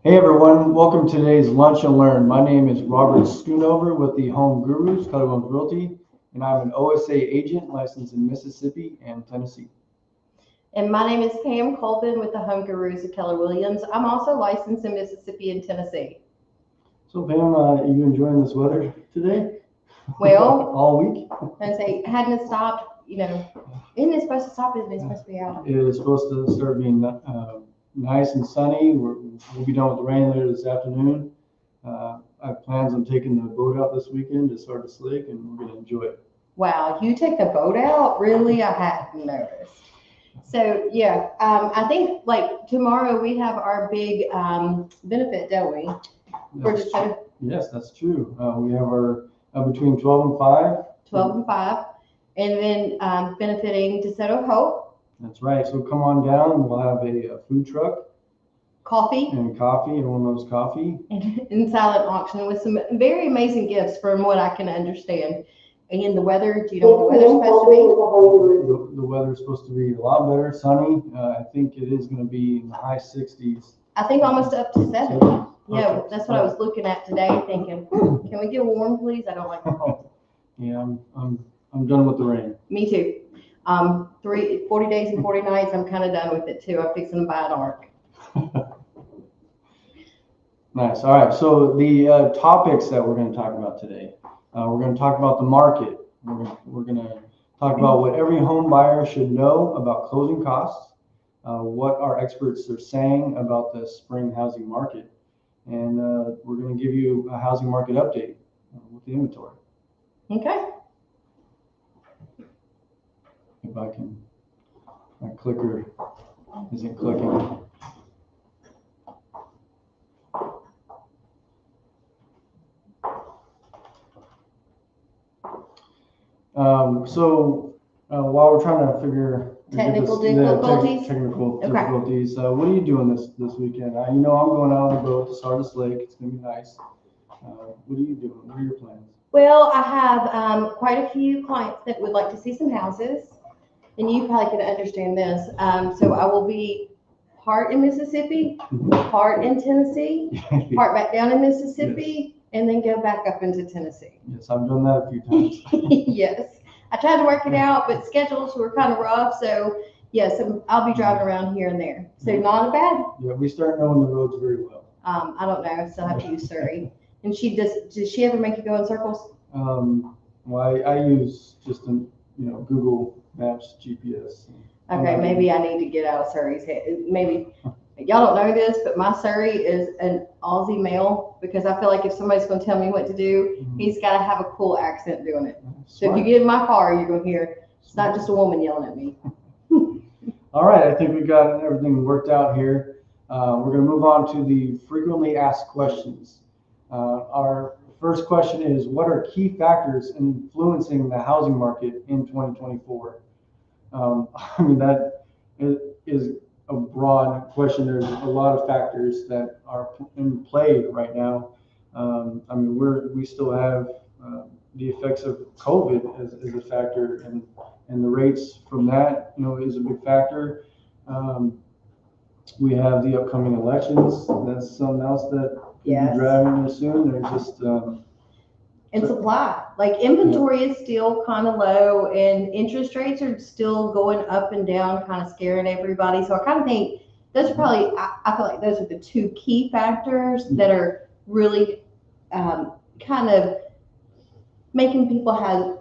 Hey everyone, welcome to today's Lunch and Learn. My name is Robert Schoonover with the Home Gurus, Keller Williams Realty, and I'm an OSA agent licensed in Mississippi and Tennessee. And my name is Pam Colvin with the Home Gurus of Keller Williams. I'm also licensed in Mississippi and Tennessee. So Pam, are you enjoying this weather today? Well, All week? I say, hadn't it stopped, isn't it supposed to stop? Isn't it supposed to be out? It is supposed to start being nice and sunny. We'll be done with the rain later this afternoon. I have plans on taking the boat out this weekend to Sardis Lake, and we're going to enjoy it. Wow, you take the boat out? Really? I hadn't noticed. So, yeah, I think like tomorrow we have our big benefit, don't we? Yes, that's true. We have our between 12 and 5. 12 and 5. And then benefiting DeSoto Hope. That's right. So come on down. We'll have a food truck Coffee. and coffee. Everyone loves coffee. And silent auction with some very amazing gifts from what I can understand. And the weather, do you know what the weather's supposed to The weather's supposed to be a lot better, sunny. I think it is going to be in the high 60s. be? I think almost up to 70. Yeah, that's what I was looking at today, thinking, can we get warm, please? I don't like the cold. Yeah, I'm done with the rain. Me too. 40 days and 40 nights, I'm kind of done with it too. I'm fixing to buy an ark. Nice. All right. So the topics that we're going to talk about today, we're going to talk about the market. We're going to talk about what every home buyer should know about closing costs, what our experts are saying about the spring housing market, and we're going to give you a housing market update with the inventory. Okay. If I can, my clicker isn't clicking. While we're trying to figure Technical difficulties? technical Okay. difficulties, what are you doing this weekend? I'm going out on the boat to Sardis Lake. It's gonna be nice. What are you doing? What are your plans? Well, I have quite a few clients that would like to see some houses, and you probably can understand this. So I will be part in Mississippi, part in Tennessee, part back down in Mississippi, and then go back up into Tennessee. Yes, I've done that a few times. Yes, I tried to work it out, but schedules were kind of rough. So yes, I'll be driving around here and there. So not a bad. Yeah, we start knowing the roads very well. I don't know. I still have to use Surrey. And does she ever make you go in circles? Well, I use just Google Maps GPS. Okay, maybe I need to get out of Surrey's head. Maybe y'all don't know this, but my Surrey is an Aussie male because I feel like if somebody's going to tell me what to do, he's got to have a cool accent doing it. So if you get in my car, you're going to hear it's not just a woman yelling at me. All right, I think we got everything worked out here. We're going to move on to the frequently asked questions. Our first question is, what are key factors influencing the housing market in 2024? That is a broad question. There's a lot of factors that are in play right now. We still have the effects of COVID as a factor, and the rates from that, is a big factor. We have the upcoming elections. That's something else that could be driving us soon. There's just and supply, like inventory is still kind of low, and interest rates are still going up and down, kind of scaring everybody. So I kind of think those are probably, I feel like those are the two key factors that are really kind of making people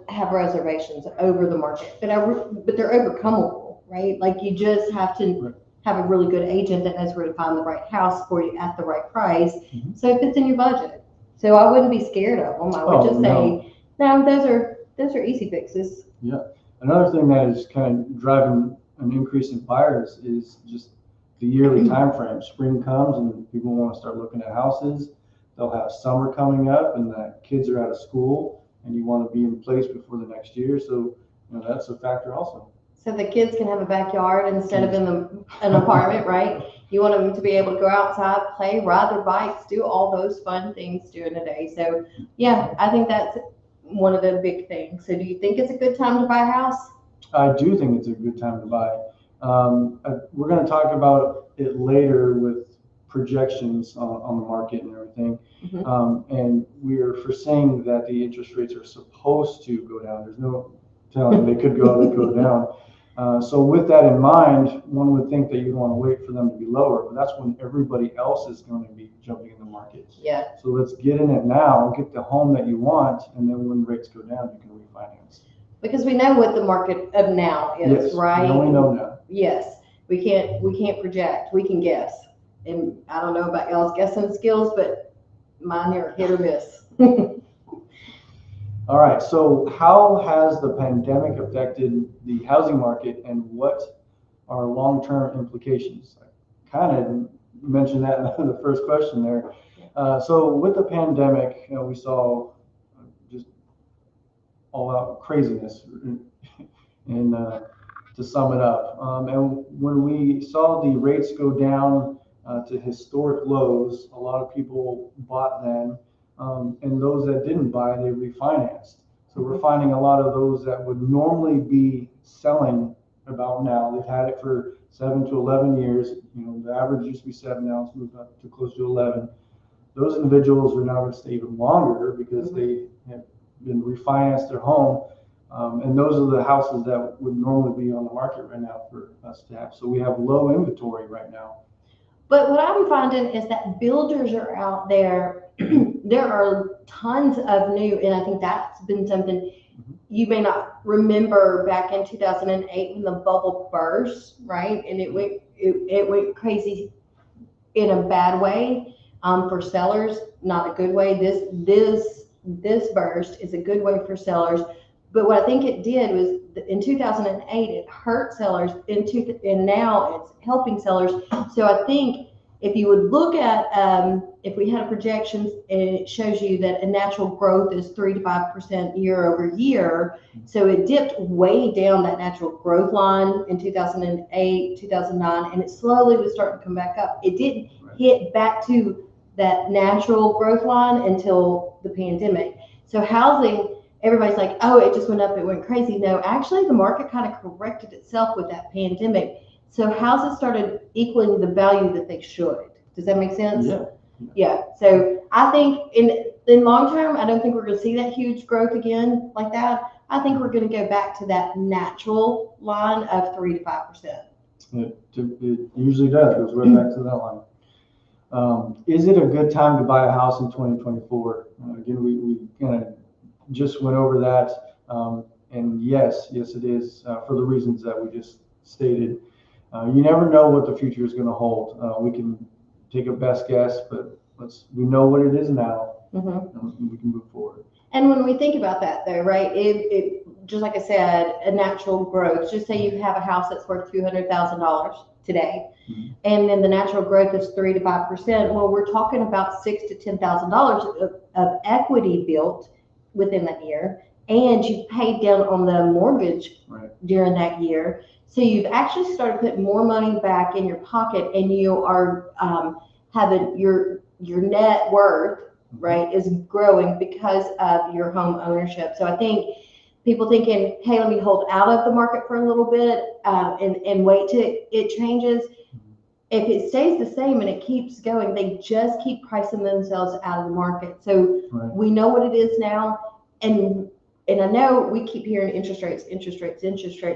have reservations over the market, but they're overcomable, right? Like you just have to have a really good agent that knows where to find the right house for you at the right price, so it fits in your budget. So I wouldn't be scared of them. I would just say, no, those are easy fixes. Yeah. Another thing that is kind of driving an increase in buyers is just the yearly time frame. Spring comes and people want to start looking at houses. They'll have summer coming up, and the kids are out of school, and you want to be in place before the next year. So that's a factor also. So the kids can have a backyard instead of in an apartment, right? You want them to be able to go outside, play, ride their bikes, do all those fun things during the day. So yeah, I think that's one of the big things. So do you think it's a good time to buy a house? I do think it's a good time to buy. We're going to talk about it later with projections on the market and everything. Mhm. And we're foreseeing that the interest rates are supposed to go down. There's no telling, they could go, they go down. So with that in mind, one would think that you'd want to wait for them to be lower, but that's when everybody else is going to be jumping in the market. Yeah, So let's get in it now, get the home that you want, and then when rates go down, you can refinance. because we know what the market of now is, Yes, right? we only know now. Yes, we can't project. We can guess, and I don't know about y'all's guessing skills, but mine are hit or miss. All right, so how has the pandemic affected the housing market and what are long-term implications? I kind of mentioned that in the first question there. So with the pandemic, we saw just all out craziness and to sum it up. And when we saw the rates go down to historic lows, a lot of people bought then. And those that didn't buy, they refinanced. So we're finding a lot of those that would normally be selling about now. They've had it for 7 to 11 years. You know, the average used to be 7, now it's moved up to close to 11. Those individuals are now going to stay even longer because they have been refinanced their home. And those are the houses that would normally be on the market right now for us to have. So we have low inventory right now. But what I'm finding is that builders are out there. There are tons of new, and I think that's been something you may not remember back in 2008 when the bubble burst, right? And it went crazy in a bad way for sellers, not a good way. This burst is a good way for sellers. But what I think it did was in 2008, it hurt sellers, and now it's helping sellers. So I think if you would look at, if we had projections, and it shows you that a natural growth is 3 to 5% year over year. So it dipped way down that natural growth line in 2008, 2009, and it slowly was starting to come back up. It didn't hit back to that natural growth line until the pandemic. So housing, everybody's like, oh, it just went up, it went crazy. No, actually the market kind of corrected itself with that pandemic. So houses started equaling the value that they should. Does that make sense? Yeah. Yeah. So I think in long term, I don't think we're going to see that huge growth again like that. I think we're going to go back to that natural line of 3 to 5%. It usually does. Goes right back to that line. Is it a good time to buy a house in 2024? Again, we kind of just went over that. And yes, it is for the reasons that we just stated. You never know what the future is going to hold. We can take a best guess, but we know what it is now, and we can move forward. And when we think about that, though, right? It just like I said, a natural growth. Just say you have a house that's worth $200,000 today, and then the natural growth is 3 to 5%. Well, we're talking about $6,000 to $10,000 of equity built within that year, and you've paid down on the mortgage during that year. So you've actually started putting more money back in your pocket, and you are having your net worth, right, is growing because of your home ownership. So I think people thinking, hey, let me hold out of the market for a little bit and wait till it changes. If it stays the same and it keeps going, they just keep pricing themselves out of the market. So we know what it is now, and I know we keep hearing interest rates.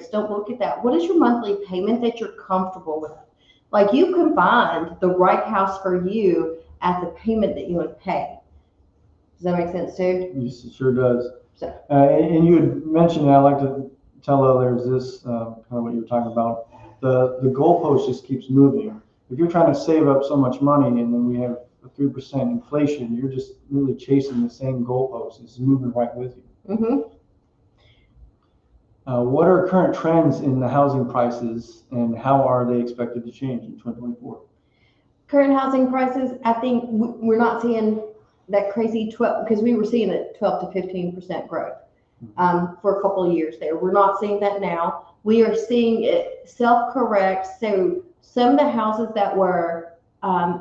Don't look at that. What is your monthly payment that you're comfortable with? Like, you can find the right house for you at the payment that you want to pay. Does that make sense too? Yes, it sure does. So. And you had mentioned, I like to tell others this, kind of what you were talking about. The goalpost just keeps moving. If you're trying to save up so much money and then we have a 3% inflation, you're just really chasing the same goalpost. It's moving right with you. What are current trends in the housing prices, and how are they expected to change in 2024? Current housing prices, I think we're not seeing that crazy 12, because we were seeing a 12 to 15% growth for a couple of years there. We're not seeing that now. We are seeing it self-correct. So some of the houses that were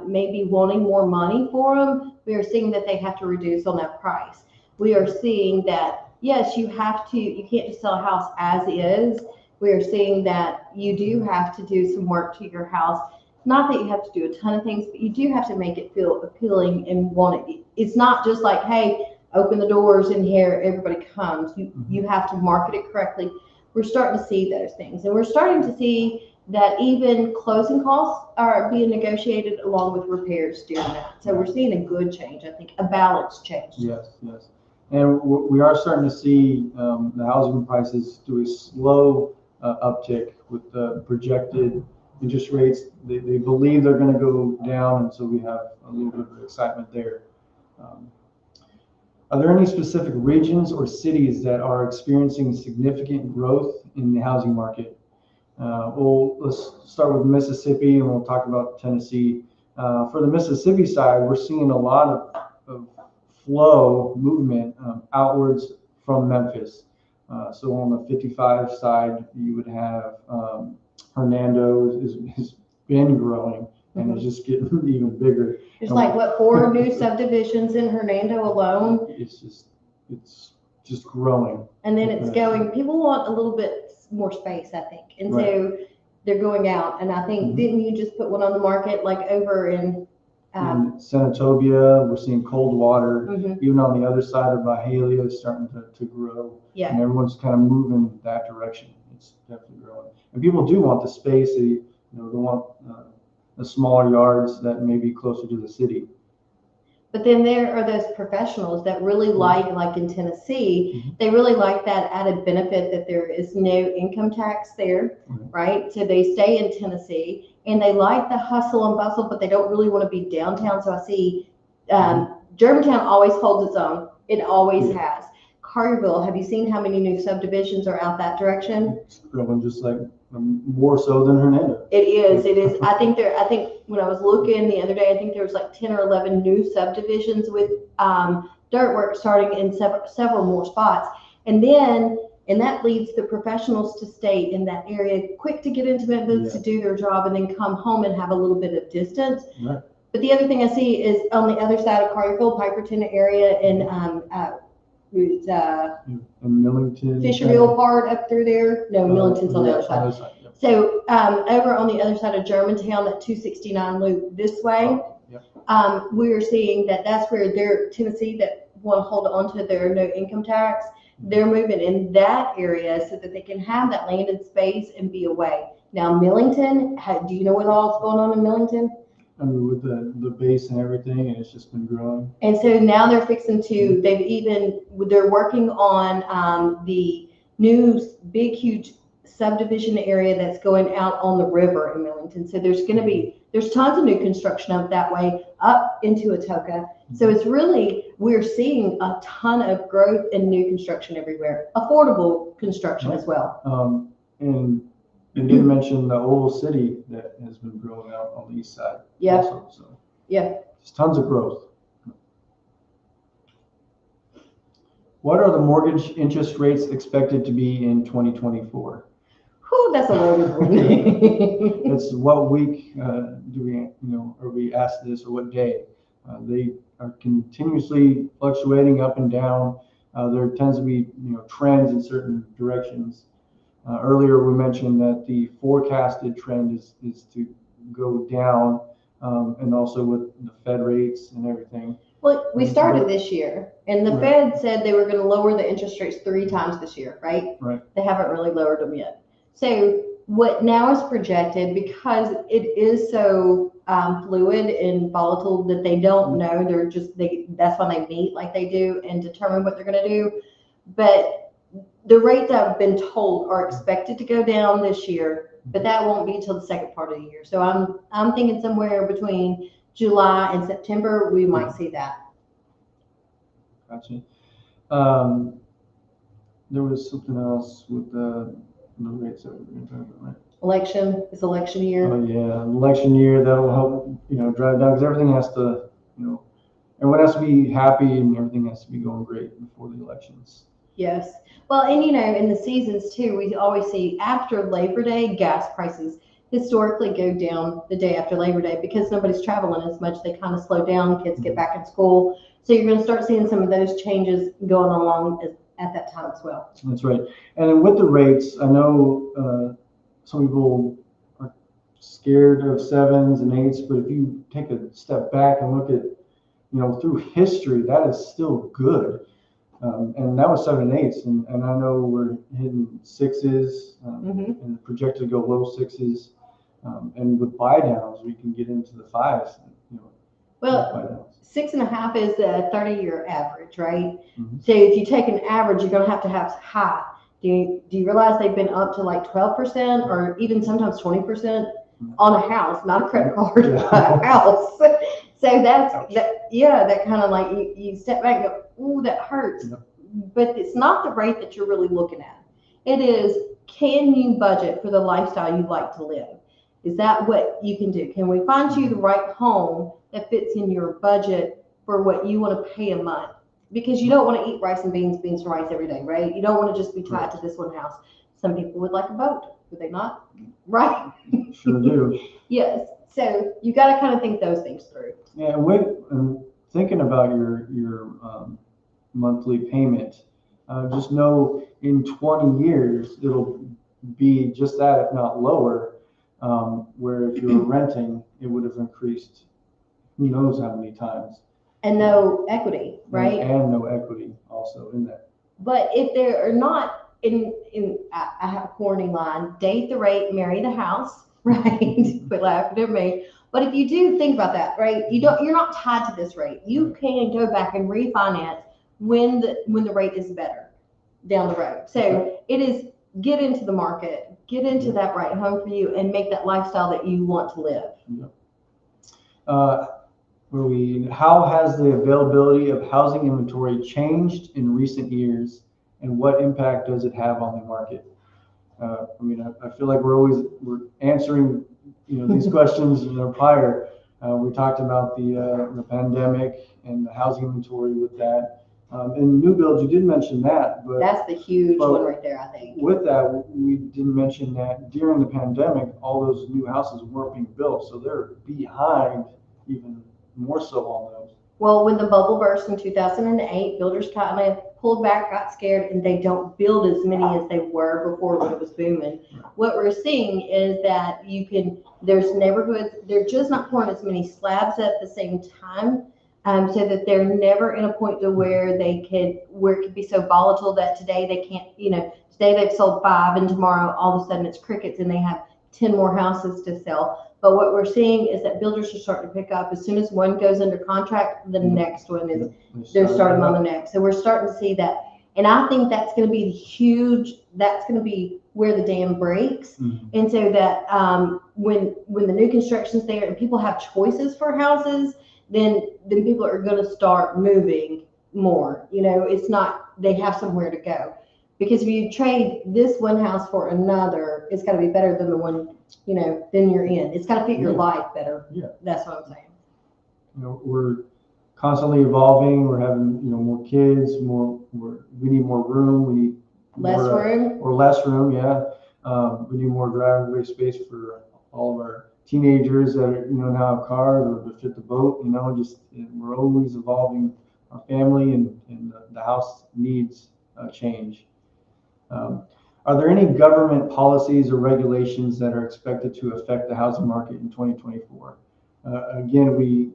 maybe wanting more money for them, we are seeing that they have to reduce on that price. We are seeing that, yes, you can't just sell a house as is. We are seeing that you do have to do some work to your house. not that you have to do a ton of things, but you do have to make it feel appealing and want it. It's not just like, hey, open the doors in here, everybody comes. You have to market it correctly. We're starting to see those things, and we're starting to see that even closing costs are being negotiated along with repairs during that. So we're seeing a good change, I think, a balanced change. Yes, yes. And we are starting to see the housing prices do a slow uptick with the projected interest rates. They believe they're going to go down, and so we have a little bit of excitement there. Are there any specific regions or cities that are experiencing significant growth in the housing market? Well, let's start with Mississippi, and we'll talk about Tennessee. For the Mississippi side, we're seeing a lot of flow movement outwards from Memphis. So on the 55 side, you would have Hernando has been growing, and it's just getting even bigger. There's like, what, 4 new subdivisions in Hernando alone? It's just growing. And then it's going, people want a little bit more space, I think. And so they're going out. And I think, didn't you just put one on the market, like over in Senatobia? We're seeing Coldwater. Even on the other side of Byhalia is starting to grow. Yeah. And everyone's kind of moving that direction. It's definitely growing. And people do want the space. They want the smaller yards that may be closer to the city. But then there are those professionals that really like in Tennessee, they really like that added benefit that there is no income tax there, right? So they stay in Tennessee, and they like the hustle and bustle, but they don't really want to be downtown. So I see Germantown always holds its own. It always has. Collierville, have you seen how many new subdivisions are out that direction? It's growing just like more so than Hernando. It is. I think when I was looking the other day, I think there was like 10 or 11 new subdivisions with dirt work starting in several more spots. And that leads the professionals to stay in that area, quick to get into Memphis to do their job, and then come home and have a little bit of distance. Right. But the other thing I see is on the other side of Collierville, Piperton area, and Millington, Fisherville part up through there. No, Millington's on the other side. So over on the other side of Germantown, that 269 loop this way, we're seeing that's where Tennessee that want to hold on to their no income tax. They're moving in that area so that they can have that land and space and be away. Now, Millington, do you know what all's going on in Millington? I mean, with the base and everything, and it's just been growing. And so now they're fixing to, they're working on the new big, huge subdivision area that's going out on the river in Millington. So there's tons of new construction up that way, up into Atoka. So it's really, we're seeing a ton of growth and new construction everywhere, affordable construction as well. And you did mention the old city that has been growing out on the east side. Yeah. Also, so there's tons of growth. What are the mortgage interest rates expected to be in 2024? Whew, that's a loaded one. It's what week are we asked this, or what day? They are continuously fluctuating up and down. There tends to be trends in certain directions. Earlier we mentioned that the forecasted trend is to go down, and also with the Fed rates and everything. Well, we started this year, and the Fed said they were going to lower the interest rates 3 times this year, right? Right. They haven't really lowered them yet. So what now is projected, because it is so fluid and volatile that they don't know, that's why they meet like they do and determine what they're going to do. But the rates I've been told are expected to go down this year, but that won't be until the second part of the year. So I'm thinking somewhere between July and September we might see that. Gotcha. There was something else with the rates that we were going to talk about, right? It's election year. Oh yeah, election year, that'll help drive down, because everything has to everyone has to be happy and everything has to be going great before the elections. Yes. Well, and in the seasons too, we always see after Labor Day, gas prices historically go down the day after Labor Day because nobody's traveling as much. They kind of slow down, kids get back in school. So you're going to start seeing some of those changes going along at that time as well. That's right. And then with the rates, I know some people are scared of 7s and 8s, but if you take a step back and look at, through history, that is still good. And that was 7 and 8s, and I know we're hitting 6s and projected to go low 6s. And with buy downs, we can get into the 5s. Well, 6.5 is a 30-year average, right? So if you take an average, you're going to have high. Do you realize they've been up to like 12% or even sometimes 20% on a house, not a credit card, a house. So that kind of like you step back and go, ooh, that hurts. But it's not the rate that you're really looking at. It is, can you budget for the lifestyle you'd like to live? Is that what you can do? Can we find you the right home that fits in your budget for what you want to pay a month? Because you don't want to eat rice and beans and rice every day, right? You don't want to just be tied to this one house. Some people would like a boat, would they not? Right? Sure do. Yes. So you got to kind of think those things through. Yeah, and thinking about your monthly payment, just know in 20 years it'll be just that, if not lower. Where if you were renting, it would have increased who knows how many times. And no equity, right? And no equity also in that. But if there are not, I have a corny line, date the rate, marry the house, right? But laughing at me. But if you do think about that, right? You're not tied to this rate. You can go back and refinance when the rate is better down the road. So it is, get into the market, get into that right home for you, and make that lifestyle that you want to live. How has the availability of housing inventory changed in recent years, and what impact does it have on the market? I feel like we're answering these questions prior. We talked about the pandemic and the housing inventory with that. In new builds, you did mention that, but that's the huge one right there, I think. With that, we didn't mention that during the pandemic, all those new houses weren't being built, so they're behind even more so on those. Well, when the bubble burst in 2008, builders kind of pulled back, got scared, and they don't build as many as they were before when it was booming. What we're seeing is that there's neighborhoods, they're just not pouring as many slabs at the same time. So that they're never in a point to where it could be so volatile that today they can't, today they've sold 5 and tomorrow all of a sudden it's crickets and they have 10 more houses to sell. But what we're seeing is that builders are starting to pick up. As soon as one goes under contract, the next one they're starting on the next. So we're starting to see that. And I think that's going to be that's going to be where the dam breaks. And so that when the new construction's there and people have choices for houses, then people are going to start moving more. It's not, they have somewhere to go. Because if you trade this one house for another, it's got to be better than the one, then you're in. It's got to fit your life better. Yeah. That's what I'm saying. We're constantly evolving. We're having, more kids, we need more room. We need less room. Or less room, yeah. We need more driveway space for all of our teenagers that now have cars or to fit the boat. We're always evolving our family, and the house needs change. Are there any government policies or regulations that are expected to affect the housing market in 2024? Again, we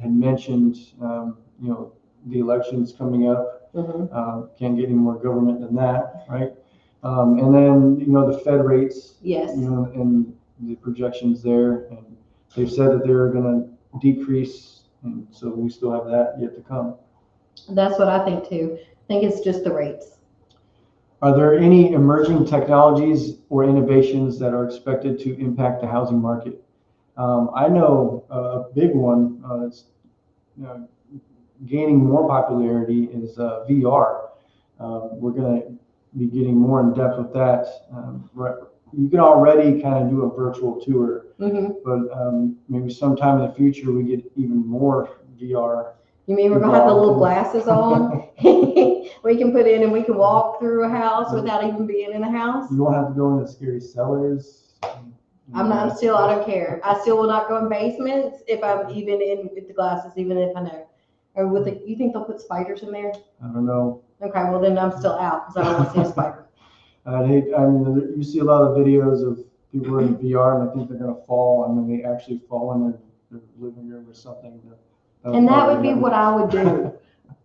had mentioned the elections coming up. Can't get any more government than that, right? And then the Fed rates. Yes. And the projections there, and they've said that they're going to decrease, and so we still have that yet to come. That's what I think too. I think it's just the rates. Are there any emerging technologies or innovations that are expected to impact the housing market? I know a big one that's gaining more popularity is VR. We're going to be getting more in depth with that. You can already kind of do a virtual tour, but maybe sometime in the future we get even more VR. You mean we're going to have the little glasses on? We can put in and we can walk through a house without even being in the house? You won't have to go into scary cellars. I don't care. I still will not go in basements if I'm even in with the glasses, even if I know. Or you think they'll put spiders in there? I don't know. Okay, well then I'm still out because I don't want to see a spider. You see a lot of videos of people are in VR and they think they're going to fall, and then they actually fall in their living room or something. And that would be what I would do.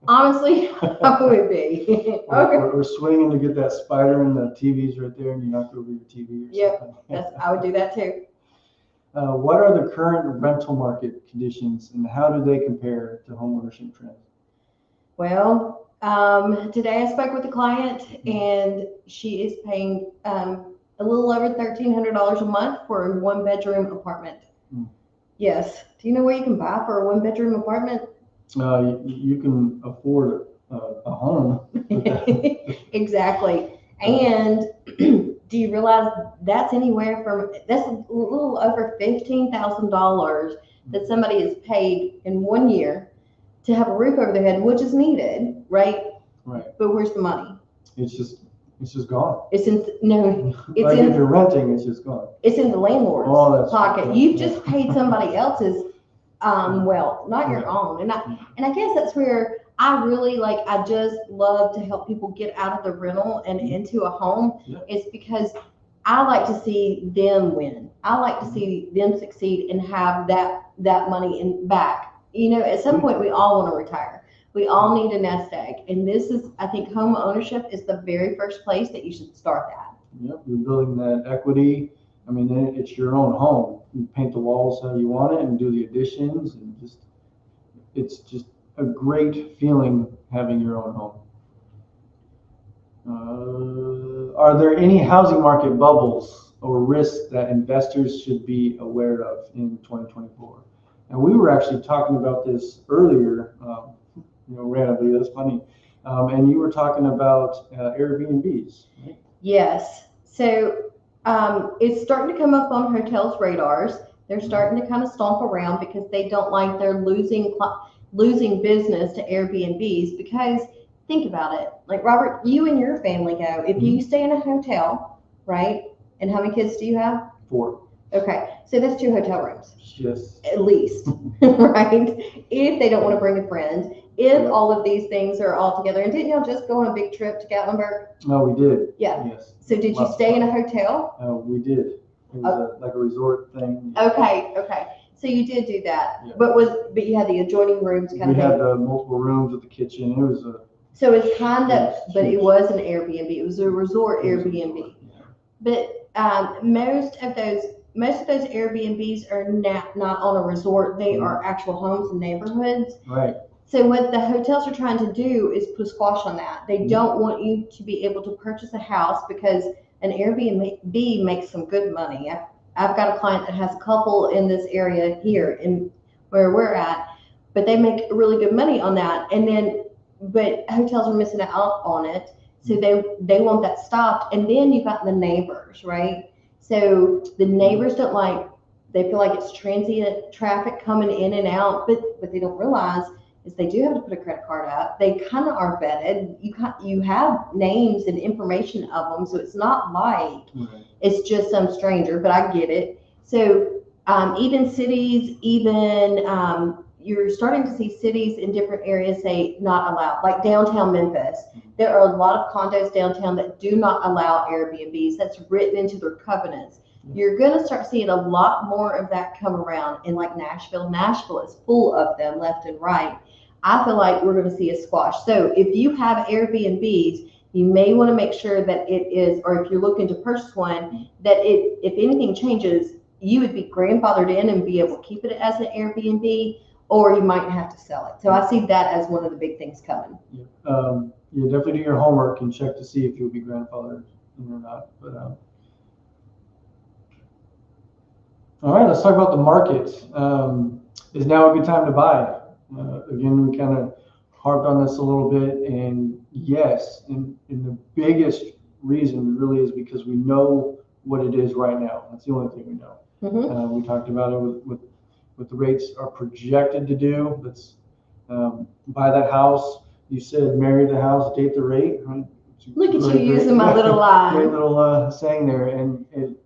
Honestly, I would be. Okay. Or swinging to get that spider, and the TV's right there, and you knock over your TV or Yep, something. I would do that too. What are the current rental market conditions, and how do they compare to homeownership trends? Well, today I spoke with a client, and she is paying a little over $1,300 a month for a one-bedroom apartment. Mm. Yes. Do you know where you can buy for a one-bedroom apartment? You can afford a home. Exactly. And do you realize that's a little over $15,000 that somebody has paid in 1 year to have a roof over their head, which is needed, right? Right. But where's the money? It's just gone. It's in Like if you're renting, it's just gone. It's in the landlord's that's pocket. true. You've just paid somebody else's wealth, not your Right. own. And I guess that's where I really I just love to help people get out of the rental and into a home. Yeah. It's because I like to see them win. I like to see them succeed and have that money back. At some point we all want to retire. We all need a nest egg. And I think home ownership is the very first place that you should start that. Yep, you're building that equity. I mean, then it's your own home. You paint the walls how you want it and do the additions, and it's just a great feeling having your own home. Are there any housing market bubbles or risks that investors should be aware of in 2024? And we were actually talking about this earlier, randomly. That's funny. And you were talking about Airbnbs, right? Yes. So it's starting to come up on hotels' radars. They're starting to kind of stomp around because they don't like they're losing business to Airbnbs. Because think about it, like Robert, you and your family go. If you stay in a hotel, right? And how many kids do you have? 4. Okay, so that's 2 hotel rooms. Yes. At least, right? If they don't want to bring a friend, if all of these things are all together. And didn't y'all just go on a big trip to Gatlinburg? No, we did. Yeah. Yes. So did you stay in a hotel? We did. It was like a resort thing. Okay. So you did do that, Yeah. but you had the adjoining rooms kind We of had thing. the multiple rooms with the kitchen. It was So it's kind of, Yes. but it was an Airbnb. It was a resort Airbnb. Yeah. But most of those Airbnbs are not on a resort. They are actual homes and neighborhoods. Right. So what the hotels are trying to do is put a squash on that. They don't want you to be able to purchase a house because an Airbnb makes some good money. I've got a client that has a couple in this area here in where we're at, but they make really good money on that. But hotels are missing out on it. So they want that stopped. And then you've got the neighbors, right? So the neighbors they feel like it's transient traffic coming in and out, but what they don't realize is they do have to put a credit card up. They kind of are vetted. You have names and information of them, so it's not like it's just some stranger, but I get it. So even cities, you're starting to see cities in different areas say not allowed, like downtown Memphis. There are a lot of condos downtown that do not allow Airbnbs. That's written into their covenants. You're going to start seeing a lot more of that come around in like Nashville. Nashville is full of them left and right. I feel like we're going to see a squash. So if you have Airbnbs, you may want to make sure that it is, or if you're looking to purchase one, that if anything changes, you would be grandfathered in and be able to keep it as an Airbnb, or you might have to sell it. So I see that as one of the big things coming. Yeah, definitely do your homework and check to see if you'll be grandfathered in or not. But all right, let's talk about the market. Is now a good time to buy? Again, we kind of harped on this a little bit, and yes, and the biggest reason really is because we know what it is right now. That's the only thing we know. Mm-hmm. We talked about it with the rates are projected to do. Let's buy that house. You said marry the house, date the rate. Right? Look at you using my little line. Great little saying there, and it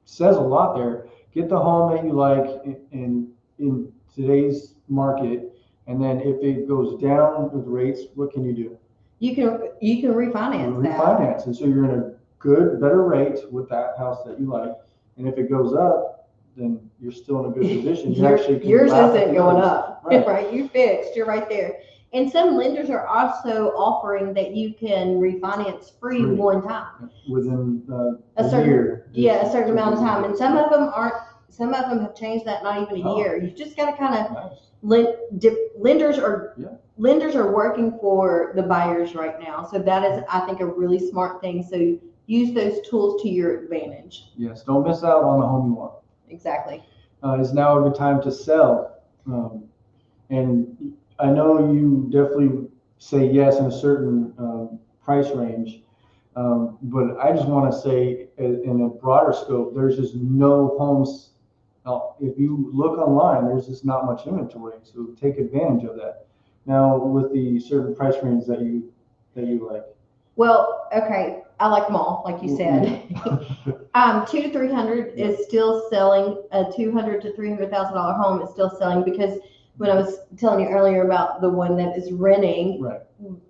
says a lot there. Get the home that you like in today's market, and then if it goes down with rates, what can you do? You can refinance that. And so you're in a better rate with that house that you like. And if it goes up, then you're still in a good position. You actually can Yours laugh at isn't the going increase. up, Right. right? You fixed, you're right there. And some lenders are also offering that you can refinance free Free. one time. Within A a certain- year. Yeah, a certain amount of time. And some Yeah. of them aren't, some of them have changed that not even a Oh. year. You just got to kind of, Nice. lenders are, Yeah. lenders are working for the buyers right now. So that is, I think, a really smart thing. So use those tools to your advantage. Yes, don't miss out on the home you want. Exactly. Is now a good time to sell? And I know you definitely say yes in a certain price range, but I just want to say in a broader scope, there's just no homes. If you look online, there's just not much inventory, so take advantage of that. Now with the certain price range that you like. Well, okay, I like them all, like you said. 2 to 300 is still selling. A $200,000 to $300,000 home is still selling because when I was telling you earlier about the one that is renting, Right.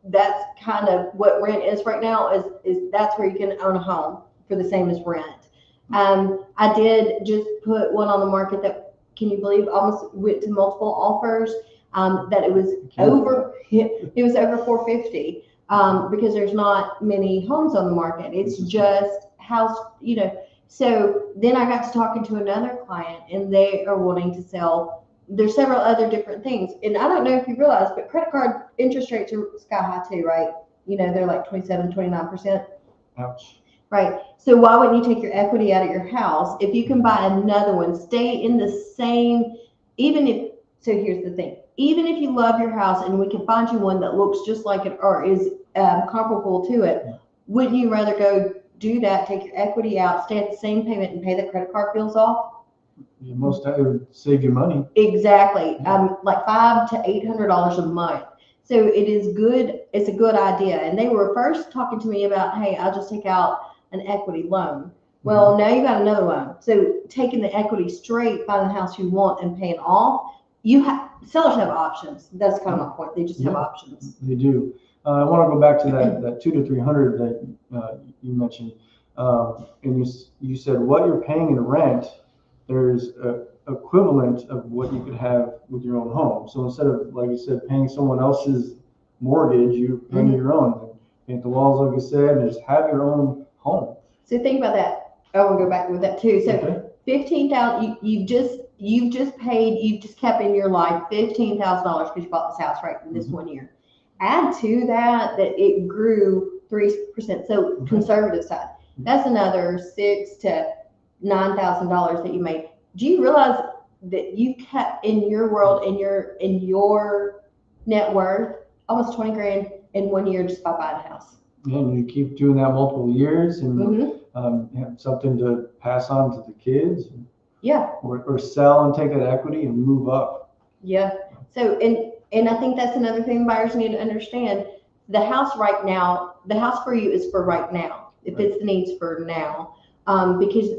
that's kind of what rent is right now. Is that's where you can own a home for the same as rent. I did just put one on the market that, can you believe, almost went to multiple offers. That it was over. It was over 450. Because there's not many homes on the market. It's just house, So then I got to talking to another client and they are wanting to sell. There's several other different things. And I don't know if you realize, but credit card interest rates are sky high too, right? They're like 27, 29%. Ouch. Right. So why wouldn't you take your equity out of your house if you can buy another one, stay in the same, so here's the thing. Even if you love your house and we can find you one that looks just like it or is comparable to it, wouldn't you rather go do that, take your equity out, stay at the same payment and pay the credit card bills off? Most of it would save you money. Exactly. Like $500 to $800 a month. So it is good. It's a good idea. And they were first talking to me about, hey, I'll just take out an equity loan. Well, now you got another loan. So taking the equity straight, finding the house you want and paying off, sellers have options. That's kind of my point. They just have options. They do. I want to go back to that 2 to 300 that you mentioned, and you said what you're paying in rent, there's a equivalent of what you could have with your own home. So instead of, like you said, paying someone else's mortgage, you're paying your own. Paint the walls, like you said, and just have your own home. So think about that. I want to go back with that too. So Okay. 15,000. You've just kept in your life $15,000 because you bought this house right in this 1 year. Add to that it grew 3%. So conservative side, that's another $6,000 to $9,000 that you made. Do you realize that you kept in your world, in your net worth, almost 20 grand in 1 year just by buying a house? Yeah, and you keep doing that multiple years, and have something to pass on to the kids. Yeah. Or sell and take that equity and move up. Yeah. So and I think that's another thing buyers need to understand. The house right now, the house for you is for right now. If it's the needs for now, because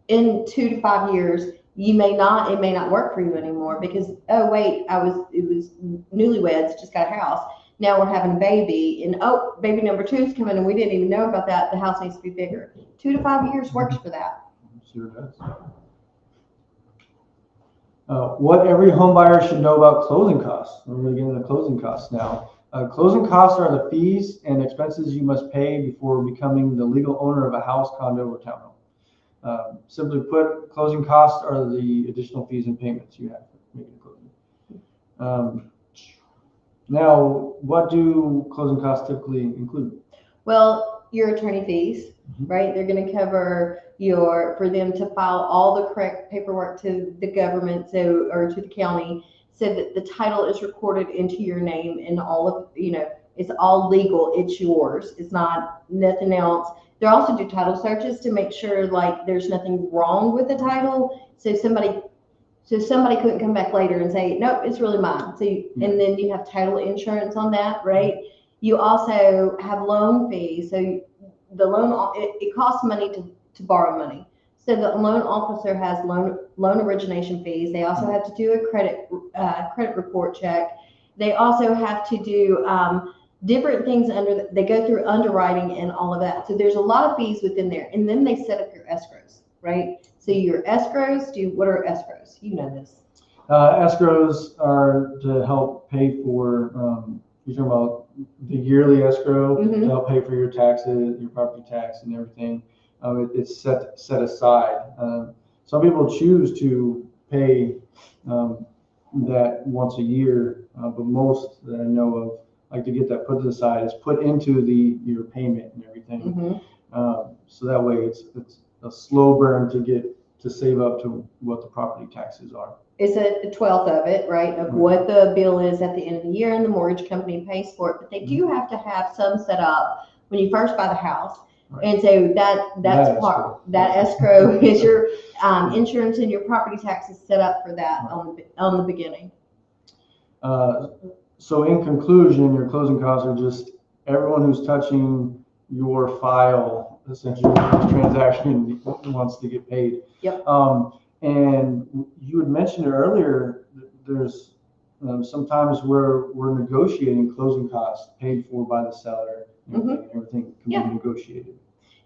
in 2 to 5 years, it may not work for you anymore because, oh wait, it was newlyweds, just got a house. Now we're having a baby and baby number 2 is coming and we didn't even know about that. The house needs to be bigger. 2 to 5 years works for that. Sure does. What every home buyer should know about closing costs. We're going to get into closing costs now. Closing costs are the fees and expenses you must pay before becoming the legal owner of a house, condo, or townhome. Simply put, closing costs are the additional fees and payments you have for making a closing. Now, what do closing costs typically include? Well, your attorney fees, right? They're going to cover for them to file all the correct paperwork to the government, or to the county, so that the title is recorded into your name and all of, it's all legal. It's yours. It's not nothing else. They also do title searches to make sure like there's nothing wrong with the title. So somebody couldn't come back later and say, nope, it's really mine. And then you have title insurance on that, right? You also have loan fees. So the loan, it costs money to borrow money. So the loan officer has loan origination fees. They also have to do a credit report check. They also have to do different things they go through underwriting and all of that. So there's a lot of fees within there. And then they set up your escrows, right? So your escrows, what are escrows? You know this. Escrows are to help pay for, you're talking about the yearly escrow to help pay for your taxes, your property tax and everything. It's set aside. Some people choose to pay that once a year, but most that I know of like to get that put aside. It's put into your payment and everything. So that way it's a slow burn to save up to what the property taxes are. It's a 12th of it, right, of what the bill is at the end of the year, and the mortgage company pays for it. But they do have to have some set up when you first buy the house. Right. And so that's part, that escrow is your insurance and your property taxes set up for that on the beginning. So in conclusion, your closing costs are just everyone who's touching your file, essentially, this transaction wants to get paid. Yep. And you had mentioned earlier, there's sometimes where we're negotiating closing costs paid for by the seller. Everything can be negotiated.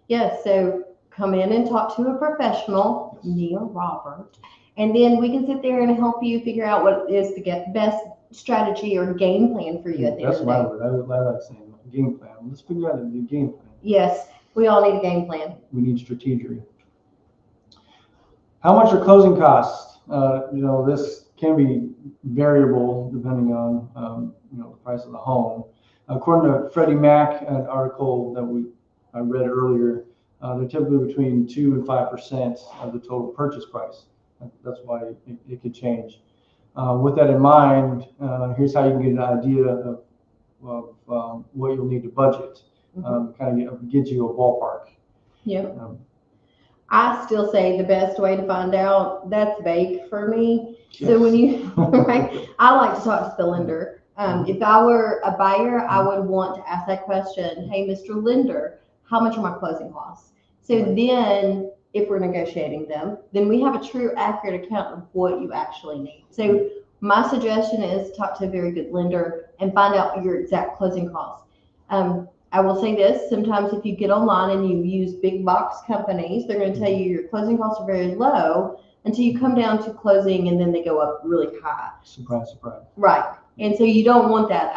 Yes, so come in and talk to a professional, Neil Robert, and then we can sit there and help you figure out what is the best strategy or game plan for you at the end of the day. That's my word. I like saying game plan. Let's figure out a game plan. Yes, we all need a game plan. We need strategy. How much are closing costs? This can be variable depending on the price of the home. According to Freddie Mac, an article that I read earlier, they're typically between 2 and 5% of the total purchase price. That's why it could change. With that in mind, here's how you can get an idea of what you'll need to budget. Kind of gives you a ballpark. Yeah. I still say the best way to find out, that's vague for me. Yes. So when you, right, I like to talk to the lender. If I were a buyer, I would want to ask that question, hey, Mr. Lender, how much are my closing costs? So then if we're negotiating them, then we have a true, accurate account of what you actually need. So my suggestion is talk to a very good lender and find out your exact closing costs. I will say this, sometimes if you get online and you use big box companies, they're going to tell you your closing costs are very low until you come down to closing and then they go up really high. Surprise, surprise. Right. And so you don't want that.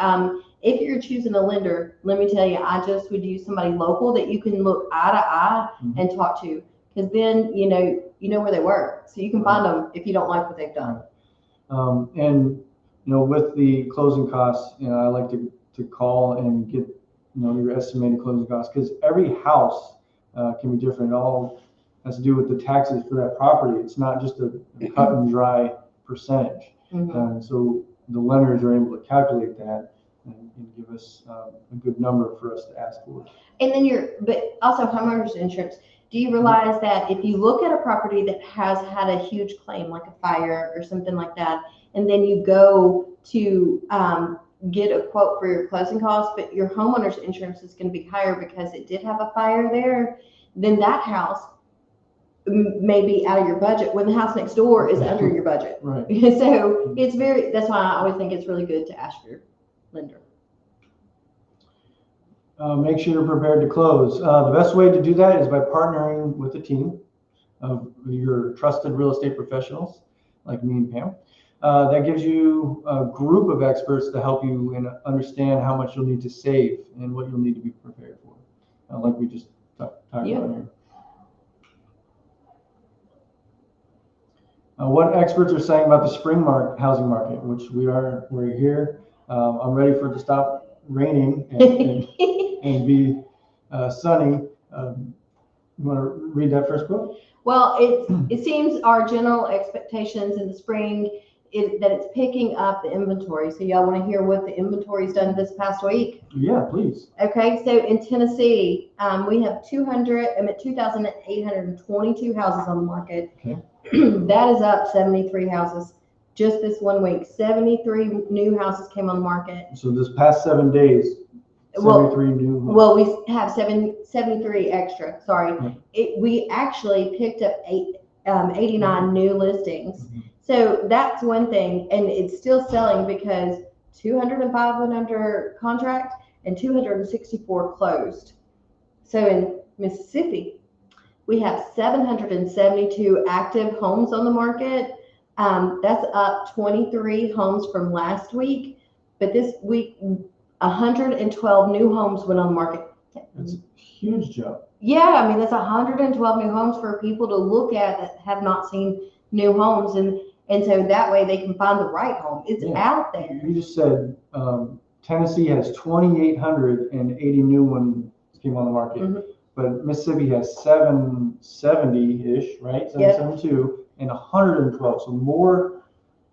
If you're choosing a lender, let me tell you, I just would use somebody local that you can look eye to eye and talk to, because then you know where they work, so you can find them if you don't like what they've done. And with the closing costs, I like to call and get your estimated closing costs, because every house can be different. It all has to do with the taxes for that property. It's not just a cut and dry percentage. So the lenders are able to calculate that and give us a good number for us to ask for. And then but also homeowners insurance. Do you realize that if you look at a property that has had a huge claim, like a fire or something like that, and then you go to get a quote for your closing costs, but your homeowner's insurance is going to be higher because it did have a fire there, then that house may be out of your budget when the house next door is under your budget. Right. So that's why I always think it's really good to ask your lender. Make sure you're prepared to close. The best way to do that is by partnering with a team of your trusted real estate professionals like me and Pam. That gives you a group of experts to help you and understand how much you'll need to save and what you'll need to be prepared for, like we just talked about here. What experts are saying about the spring housing market, which we're here. I'm ready for it to stop raining and be sunny. You want to read that first quote? Well, it seems our general expectations in the spring is that it's picking up the inventory. So y'all want to hear what the inventory's done this past week? Yeah, please. Okay, so in Tennessee, we have 2,822 houses on the market. Okay. That is up 73 houses just this 1 week. 73 new houses came on the market. So this past 7 days, 73 new homes. Well, we have 73 extra. Sorry. We actually picked up 89 new listings. So that's one thing, and it's still selling because 205 went under contract, and 264 closed. So in Mississippi, we have 772 active homes on the market. That's up 23 homes from last week. But this week, 112 new homes went on the market. It's a huge jump. Yeah, I mean, that's 112 new homes for people to look at that have not seen new homes. And so that way they can find the right home. It's out there. You just said Tennessee has 2,880 new ones came on the market. Mm-hmm. But Mississippi has 770-ish, right? 772 and 112. So more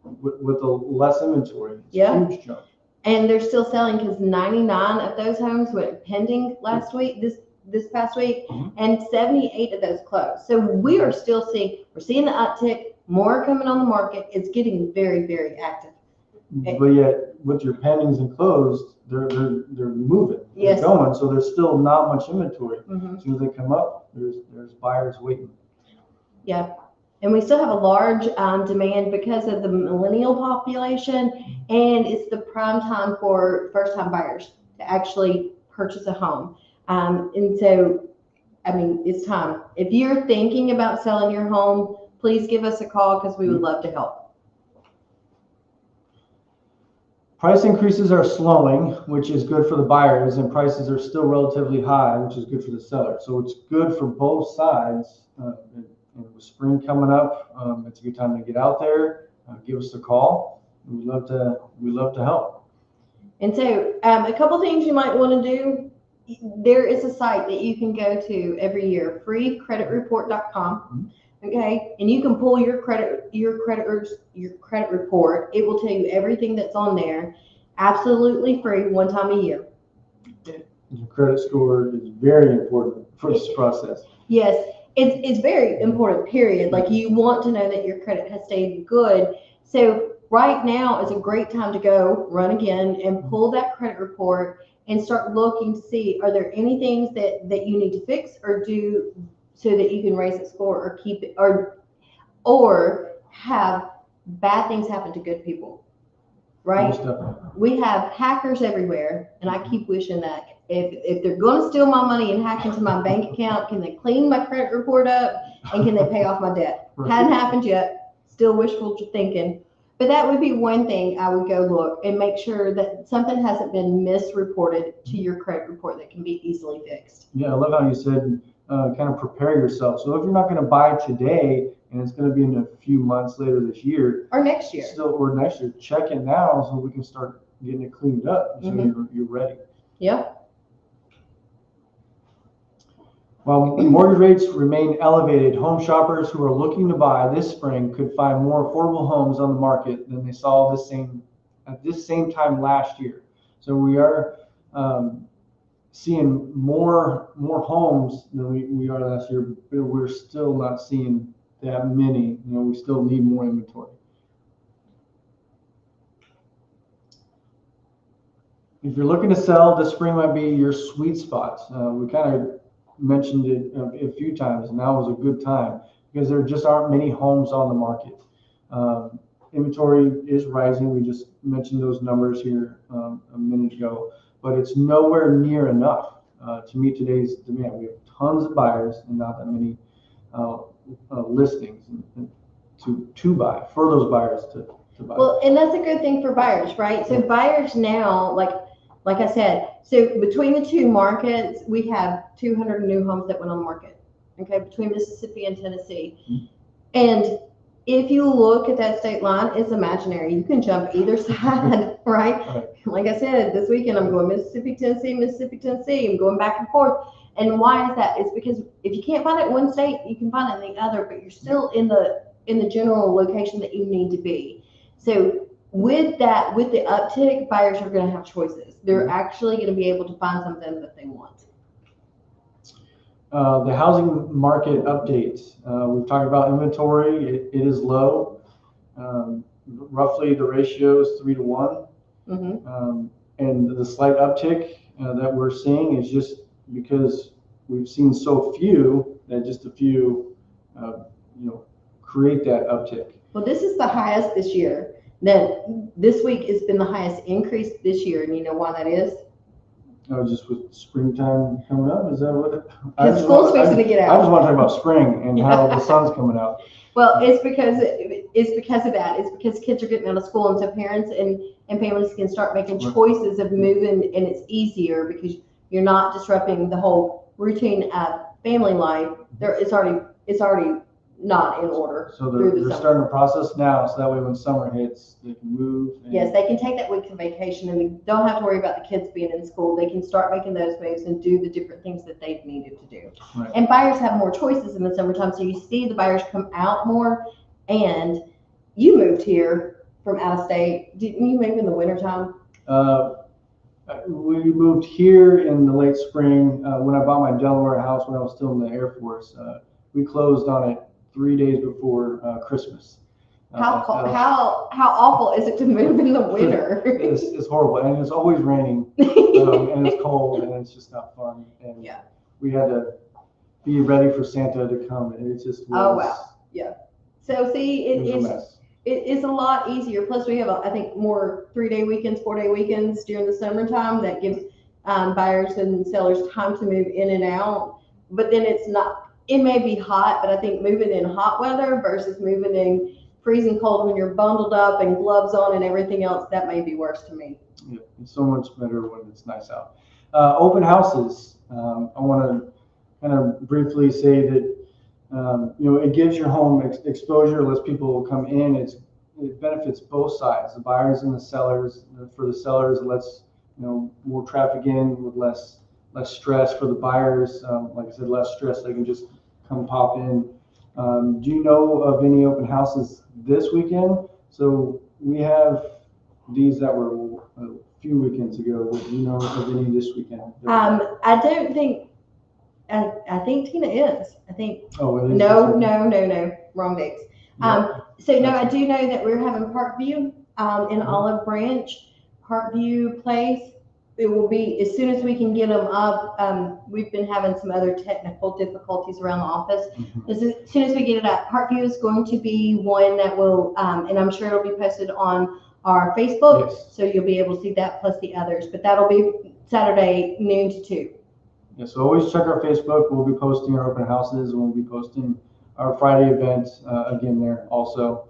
with the less inventory. It's a huge jump. And they're still selling because 99 of those homes went pending last week, this past week, and 78 of those closed. So we are still seeing the uptick, more coming on the market. It's getting very, very active. But yet, with your pendings and closed, they're moving. They're going. So there's still not much inventory. As soon as they come up, there's buyers waiting. Yeah. And we still have a large demand because of the millennial population, and it's the prime time for first-time buyers to actually purchase a home. And so, I mean, it's time. If you're thinking about selling your home, please give us a call because we would love to help. Price increases are slowing, which is good for the buyers, and prices are still relatively high, which is good for the seller. So it's good for both sides. And with spring coming up, it's a good time to get out there. Give us a call. We'd love to help. And so, a couple things you might want to do. There is a site that you can go to every year, freecreditreport.com. Okay, and you can pull your credit report. It will tell you everything that's on there, absolutely free, one time a year. Your credit score is very important for this process. Yes. It's very important, period. Like, you want to know that your credit has stayed good. So right now is a great time to go run again and pull that credit report and start looking to see, are there any things that you need to fix or do so that you can raise the score or keep it, or have bad things happen to good people, right? We have hackers everywhere, and I keep wishing that if they're going to steal my money and hack into my bank account, can they clean my credit report up and can they pay off my debt? Hadn't happened yet. Still wishful thinking. But that would be one thing I would go look and make sure that something hasn't been misreported to your credit report that can be easily fixed. Yeah, I love how you said kind of prepare yourself. So if you're not going to buy today and it's going to be in a few months later this year or next year, check it now so we can start getting it cleaned up so you're ready. Yeah. While mortgage rates remain elevated, home shoppers who are looking to buy this spring could find more affordable homes on the market than they saw at this same time last year. So we are seeing more homes than we are last year, but we're still not seeing that many. We still need more inventory. If you're looking to sell, this spring might be your sweet spot. We kind of mentioned it a few times. Now is a good time because there just aren't many homes on the market. Inventory is rising. We just mentioned those numbers here a minute ago, but it's nowhere near enough to meet today's demand. We have tons of buyers and not that many listings to buy for those buyers to buy. Well, and that's a good thing for buyers, right? So buyers now, like I said, so between the two markets, we have 200 new homes that went on the market, okay, between Mississippi and Tennessee. And if you look at that state line, it's imaginary. You can jump either side, right? Like I said, this weekend I'm going Mississippi, Tennessee. I'm going back and forth. And why is that? It's because if you can't find it in one state, you can find it in the other, but you're still in the general location that you need to be. So with the uptick, buyers are going to have choices. They're actually going to be able to find something that they want. The housing market updates. We've talked about inventory. It is low. Roughly the ratio is 3 to 1. And the slight uptick that we're seeing is just because we've seen so few that just a few, create that uptick. Well, this is the highest this year. Then this week has been the highest increase this year. And you know why that is? Oh, just with springtime coming up, is that what it? Because school's fixing to get I just out. want to talk about spring and how the sun's coming out. Well, it's because of that. It's because kids are getting out of school, and so parents and families can start making Right. choices of moving, and it's easier because you're not disrupting the whole routine of family life. It's already not in order So through the they're summer. starting the process now, so that way when summer hits, they can move. And, Yes, they can take that week of vacation and they don't have to worry about the kids being in school. They can start making those moves and do the different things that they've needed to do. Right. And buyers have more choices in the summertime, so you see the buyers come out more. And you moved here from out of state. Didn't you move in the wintertime? We moved here in the late spring when I bought my Delaware house when I was still in the Air Force. We closed on it 3 days before Christmas. How awful is it to move in the winter? It's horrible, and it's always raining, and it's cold, and it's just not fun. And Yeah. we had to be ready for Santa to come, and it just was. Oh, wow. Yeah. So see, It was a mess. it is a lot easier. Plus, we have, I think, more 3-day weekends, 4-day weekends during the summertime that gives buyers and sellers time to move in and out. But then it may be hot, but I think moving in hot weather versus moving in freezing cold when you're bundled up and gloves on and everything else, that may be worse to me. Yeah, it's so much better when it's nice out. Open houses. I want to kind of briefly say that it gives your home exposure, lets people come in. It benefits both sides, the buyers and the sellers. For the sellers, it lets more traffic in with less stress. For the buyers, like I said, less stress. They can just come pop in. Do you know of any open houses this weekend? So we have these that were a few weekends ago. Do you know of any this weekend? I don't think. I think Tina is. I think. Oh, it is. No. Wrong dates. Yeah. So no, I do know that we're having Parkview in Olive Branch, Parkview Place. It will be as soon as we can get them up. We've been having some other technical difficulties around the office. Mhm. As soon as we get it up, Parkview is going to be one that will, and I'm sure it'll be posted on our Facebook, Yes. so you'll be able to see that plus the others. But that'll be Saturday noon to 2. Yeah, so always check our Facebook. We'll be posting our open houses, and we'll be posting our Friday event again there also.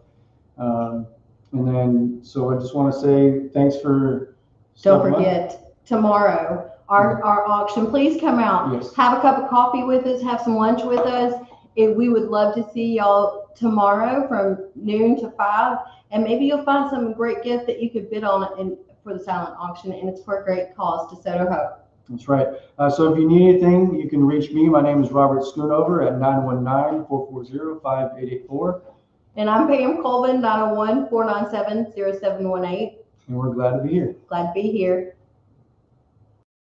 And then, so I just want to say thanks for. Don't stopping by. forget, tomorrow, our auction. Please come out. Yes. Have a cup of coffee with us. Have some lunch with us. We would love to see y'all tomorrow from noon to 5. And maybe you'll find some great gift that you could bid on for the silent auction. And it's for a great cause, DeSoto Hope. That's right. So if you need anything, you can reach me. My name is Robert Schoonover at 919-440-5884. And I'm Pam Colvin, 901-497-0718. And we're glad to be here. Glad to be here.